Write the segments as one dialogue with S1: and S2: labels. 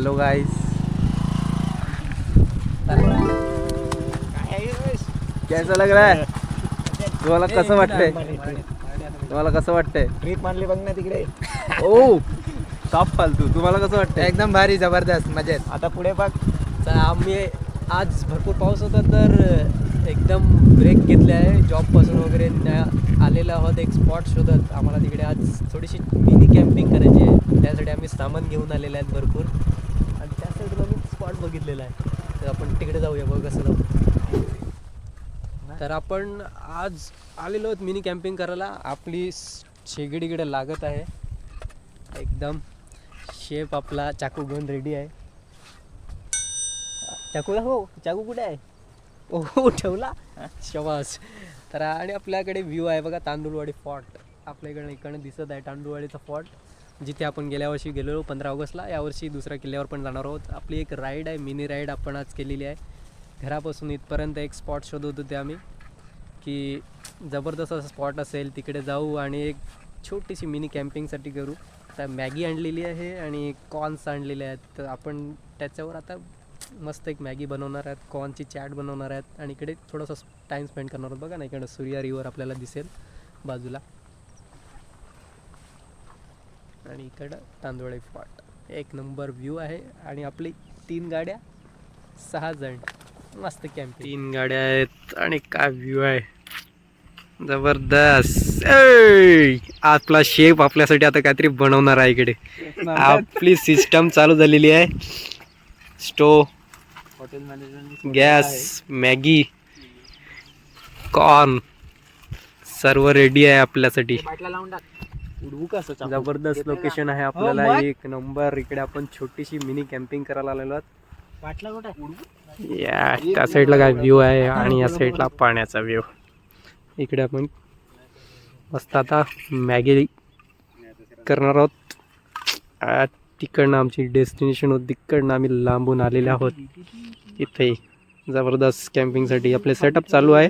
S1: Hello guys, कैसा लग रहा है? तुम्हाला कसं वाटतंय? तुम्हाला कसं वाटतंय?
S2: ट्रिप मानली बघ ना तिकडे.
S1: ओ साफ फालतू. तुम्हाला कसं वाटतंय?
S2: एकदम भारी, जबरदस्त, मजेत. आता पुढे बघ. आम्ही आज भरपूर पाऊस होता तर एकदम ब्रेक घेतले आहे जॉबपासून वगैरे आलेलो आहोत. एक स्पॉट शोधत आम्हाला तिकडे आज थोडीशी मिनी कॅम्पिंग करायची आहे. त्यासाठी आम्ही सामान घेऊन आलेले आहेत भरपूर आणि त्या साईडला मी स्पॉट बघितलेला आहे. तर आपण तिकडे जाऊया, बघ कसं जाऊ. तर आपण आज आलेलो आहोत मिनी कॅम्पिंग करायला. आपली शेगडीकडे लागत आहे एकदम. शेफ आपला चाकू घेऊन रेडी आहे. चाकू हो, चाकू कुठे आहे? हो ठेवला, शबास. तर आणि आपल्याकडे व्ह्यू आहे बघा, तांदूळवाडी फॉर्ट. आपल्या इकडनं दिसत आहे तांदूळवाडीचा फॉर्ट, जिथे आपण गेल्या वर्षी गेलेलो 15 ऑगस्टला. यावर्षी दुसऱ्या किल्ल्यावर पण जाणार आहोत. आपली एक राईड आहे, मिनी राईड आपण आज केलेली आहे. घरापासून इथपर्यंत एक स्पॉट शोधत होते आम्ही की जबरदस्त असं स्पॉट असेल, तिकडे जाऊ आणि एक छोटीशी मिनी कॅम्पिंगसाठी करू. आता मॅगी आणलेली आहे आणि कॉर्न्स आणलेले आहेत. तर आपण त्याच्यावर आता मस्त एक मॅगी बनवणार आहेत, कॉर्नची चॅट बनवणार आहेत आणि इकडे थोडासा टाईम स्पेंड करणार आहोत. बघा ना, इकडे सूर्या रिव्हर आपल्याला दिसेल बाजूला आणि इकडं तांदूळी फॉर्ट. एक नंबर व्ह्यू आहे आणि आपली 3 गाड्या, 6 जण, मस्त कॅम्पिंग. 3 गाड्या आहेत आणि काय व्ह्यू आहे, जबरदस्त. आपला शेफ आपल्यासाठी आता काहीतरी बनवणार आहे. इकडे आपली सिस्टम चालू झालेली आहे. Stove, hotel management, gas, Maggi, corn, सर्व रेडी आहे आपल्यासाठी. जबरदस्त लोकेशन आहे आपल्याला, एक नंबर. इकडे आपण छोटीशी मिनी कॅम्पिंग करायला आलेलो आहोत. या त्या साईडला काय व्ह्यू आहे आणि या साईडला पाण्याचा व्ह्यू. इकडे आपण मस्त आता मॅगी करणार आहोत. तिकडनं आमची डेस्टिनेशन होती, तिकडनं आम्ही लांबून आलेले आहोत इथे जबरदस्त कॅम्पिंगसाठी. आपले सेटअप चालू आहे.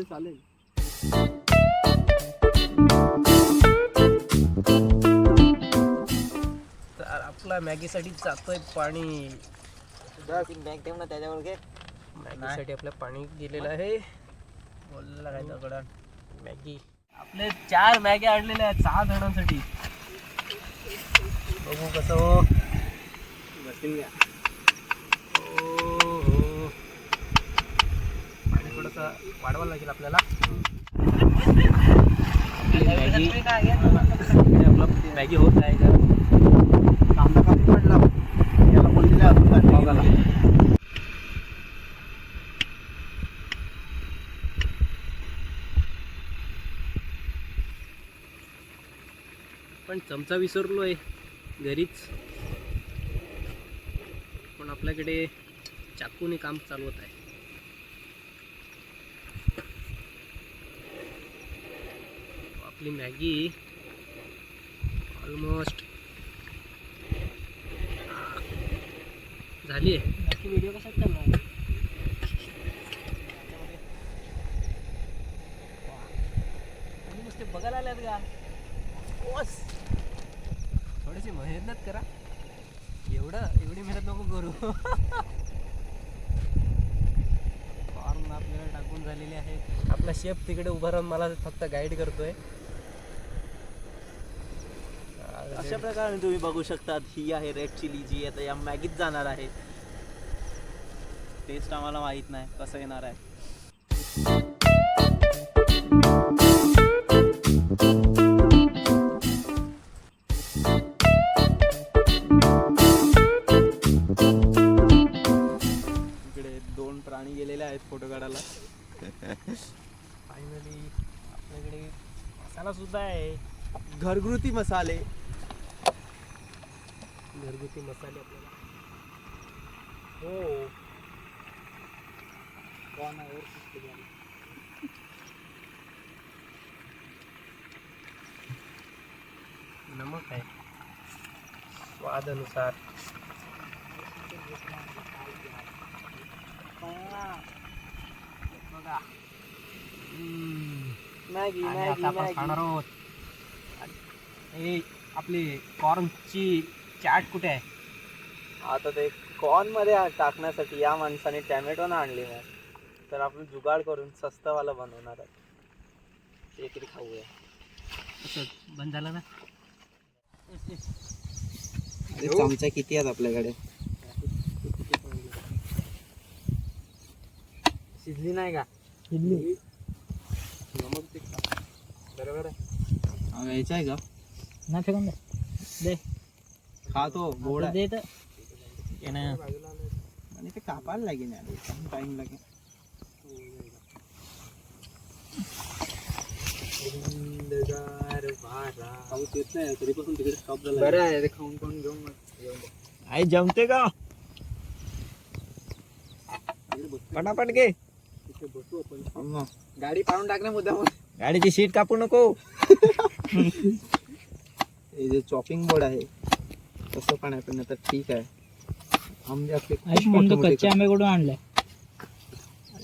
S2: तर आपला मॅगीसाठी जातोय पाणी. बॅग ठेव ना त्याच्यावर घे. मॅगीसाठी आपलं पाणी गेलेलं आहे. बोलला काय दगडा मॅगी. आपले 4 मॅगी आणलेल्या आहेत 6 जणांसाठी. बघू कसं हो. पाणी थोडंसं वाढवायला लागेल आपल्याला. मॅगी होत आहे जरा. कांदा कापून पडला याला बोललेलं अजून. पण चमचा विसरलो आहे घरीच. पण आपल्याकडे चाकूने काम चालवत आहे. आपली मॅगी ऑलमोस्ट झाली आहे. व्हिडिओ कसा चालला? नुसते बघायला आल्यात का? थोडीशी मेहनत करा. एवढी मेहनत नको करू. कॉर्न आपल्याला टाकून झालेले आहे. आपला शेफ तिकडे उभा राहून मला फक्त गाईड करतोय.
S3: अशा प्रकारे तुम्ही बघू शकतात. ही आहे रेड चिली, जी आता या मॅगीत जाणार आहे. टेस्ट आम्हाला माहित नाही कसं येणार आहे. इकडे 2 प्राणी गेलेले आहेत फोटो काढायला.
S2: फायनली आपल्याकडे मसाला सुद्धा आहे.
S3: घरगुती मसाले.
S2: घरगुती मसाले आपल्याला. हो नमक आहे स्वाद अनुसार. बघा मॅगी आपण खाणार आहोत. आपली कॉर्नची चाट कुठे आहे?
S3: आता ते कॉर्न मध्ये टाकण्यासाठी या माणसाने टॅमॅटो ना आणली नाही, तर आपण जुगाड करून स्वस्तवाला बनवणार आहे. एकरी खाऊया.
S2: असं बंद झालं ना.
S3: चमचा किती आहेत आपल्याकडे? शिजली नाही का?
S2: शिजली.
S3: बरोबर आहे. यायचं आहे का?
S2: ना फेकून दे.
S3: खातो गोड आहे.
S2: दे तर.
S3: आणि ते कापायला लागेल यार, टाइम लागेल. बरं आहे, खाऊन खाऊन घेऊन आई जमते का? पटापट घे. गाडी पाडून टाकण्या मुद्दा, गाडीची सीट कापू नको. हे जे चॉपिंग बोर्ड आहे तसं पण आहे, पण आता ठीक आहे. आंबे आपले
S2: कच्चे आंबे कुठून आणले?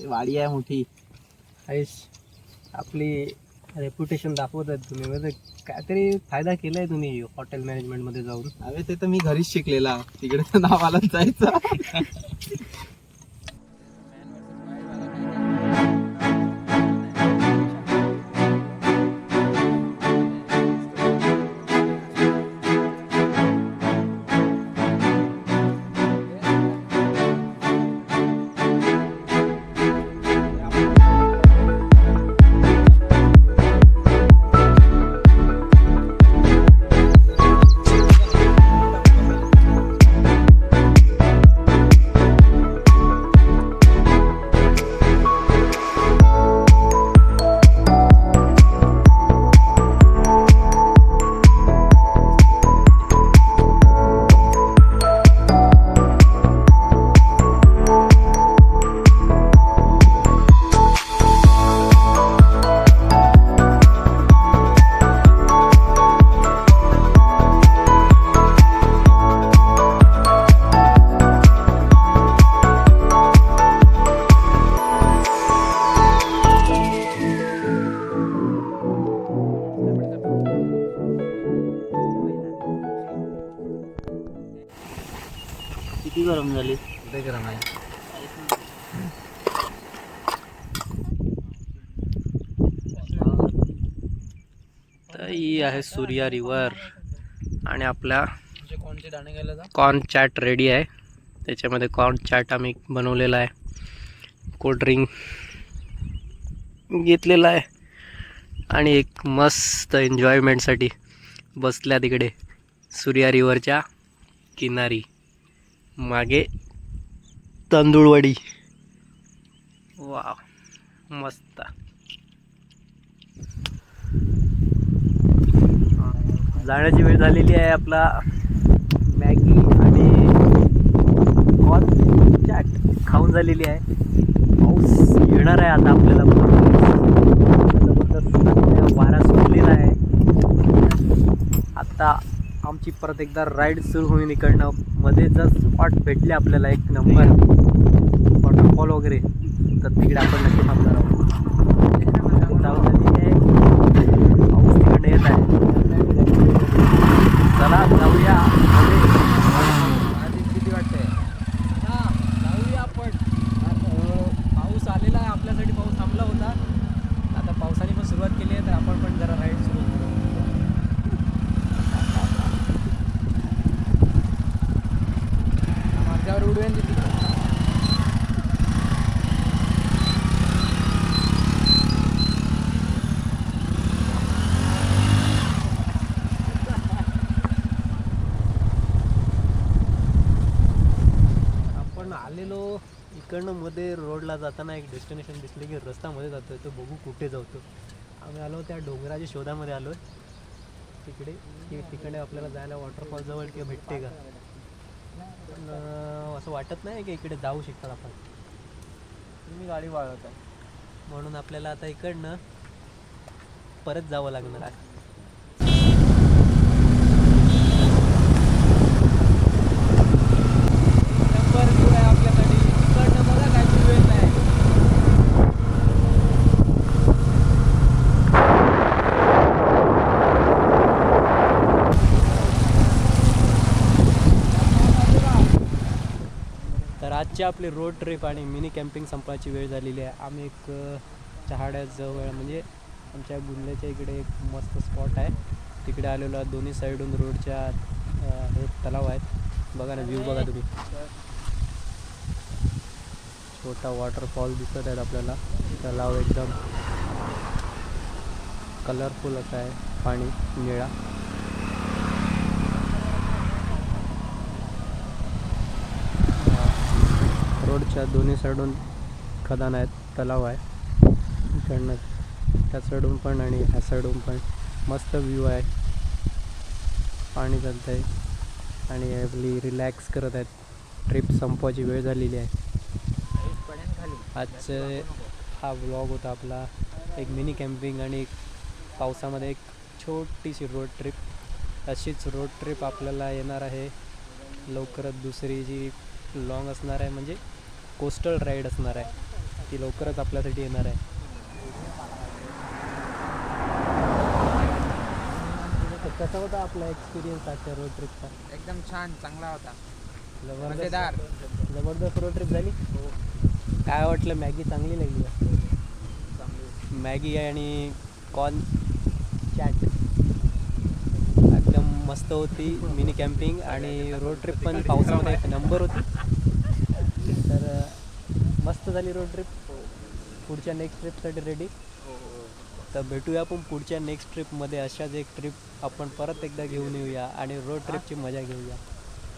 S3: वाडी आहे मोठी.
S2: आईश आपली रेप्युटेशन दाखवतात तुम्ही, म्हणजे काहीतरी फायदा केलाय तुम्ही हॉटेल मॅनेजमेंट मध्ये जाऊन.
S3: अरे ते तर मी घरीच शिकलेला, तिकडे तर नावाला जायचं. किती गरम झाली?
S2: गरम आहे. तर ही आहे सूर्या रिव्हर आणि आपला
S3: कोणते दाणे गेले?
S2: कॉर्न चाट रेडी आहे. त्याच्यामध्ये कॉर्न चाट आम्ही बनवलेला आहे, कोल्ड्रिंक घेतलेला आहे आणि एक मस्त एन्जॉयमेंटसाठी बसल्या तिकडे सूर्या रिव्हरच्या किनारी. मागे तांदूळवडी. वाव मस्त. जाण्याची वेळ झालेली आहे. आपला मॅगी आणि कॉर्न चाट खाऊन झालेली आहे. पाऊस येणार आहे आता आपल्याला. जबरदस्त वारा सुटलेला आहे. आता आमची परत एकदा राईड सुरू होईल. इकडनं मध्ये जर स्पॉट भेटले आपल्याला एक नंबर वॉटरफॉल वगैरे, तर तिकडे आपण नक्की थांबणार आहोत. जाऊन झालेली आहे, पाऊस तिकडे येत आहे. चला जाऊया.
S3: किती वाटतंय?
S2: जाऊया आपण. पाऊस आलेला आहे आपल्यासाठी. पाऊस थांबला होता, आता पावसाने पण सुरुवात केली आहे, तर आपण पण जरा राईड सुरू करू.
S3: माझ्यावर उडवेन दिली.
S2: आपण आलेलो इकडनं मध्ये रोडला जाताना एक डेस्टिनेशन दिसले की रस्त्यामध्ये जातोय, तो बघू कुठे जातो. आम्ही आलो त्या डोंगराच्या शोधामध्ये आलो आहे तिकडे, की तिकडे आपल्याला जायला वॉटरफॉल जवळ किंवा भेटते का. पण असं वाटत नाही की इकडे जाऊ शकतात आपण.
S3: मी गाडी वाळवत आहे,
S2: म्हणून आपल्याला आता इकडनं परत जावं लागणार आहे. नंबर व्ह्यू आहे आपल्यासाठी. इकडनं बघा काय व्ह्यू येत आहे. आपली रोड ट्रिप आणि मिनी कॅम्पिंग संपवायची वेळ झालेली आहे. आम्ही एक चहाड्याजवळ म्हणजे आमच्या गुंड्याच्या इकडे एक मस्त स्पॉट आहे, तिकडे आलेलो आहे. दोन्ही साईडून रोडच्या हे तलाव आहेत. बघा ना व्ह्यू बघा तुम्ही. छोटा वॉटरफॉल दिसत आहेत आपल्याला. तलाव एकदम कलरफुल असं आहे, पाणी निळा. रोडच्या दोन्ही साईडून खदान आहेत, तलाव आहे. इकडनं त्या साईडून पण आणि ह्या साईडून पण मस्त व्ह्यू आहे. पाणी चालतं आहे आणि आपली रिलॅक्स करत आहेत. ट्रिप संपवायची वेळ झालेली आहे. आजचं हा व्लॉग होता आपला, एक मिनी कॅम्पिंग आणि एक पावसामध्ये एक छोटीशी रोड ट्रिप. अशीच रोड ट्रिप आपल्याला येणार आहे लवकरच. दुसरी जी लॉंग असणार आहे म्हणजे कोस्टल राईड असणार आहे, ती लवकरच आपल्यासाठी येणार आहे. कसा होता आपला एक्सपिरियन्स आजच्या रोड ट्रिपचा?
S3: एकदम छान, चांगला होता.
S2: जबरदस्त रोड ट्रिप झाली. काय वाटलं? मॅगी चांगली लागली का? मॅगी आणि कॉर्न चॅट एकदम मस्त होती. मिनी कॅम्पिंग आणि रोड ट्रिप पण पावसामध्ये एक नंबर होती. तर मस्त झाली रोड ट्रिप. पुढच्या नेक्स्ट ट्रिपसाठी रेडी. तर भेटूया आपण पुढच्या नेक्स्ट ट्रिपमध्ये. अशाच एक ट्रिप आपण परत एकदा घेऊन येऊया आणि रोड ट्रिपची मजा घेऊया.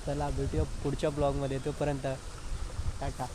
S2: चला भेटूया पुढच्या ब्लॉगमध्ये. तोपर्यंत टाटा.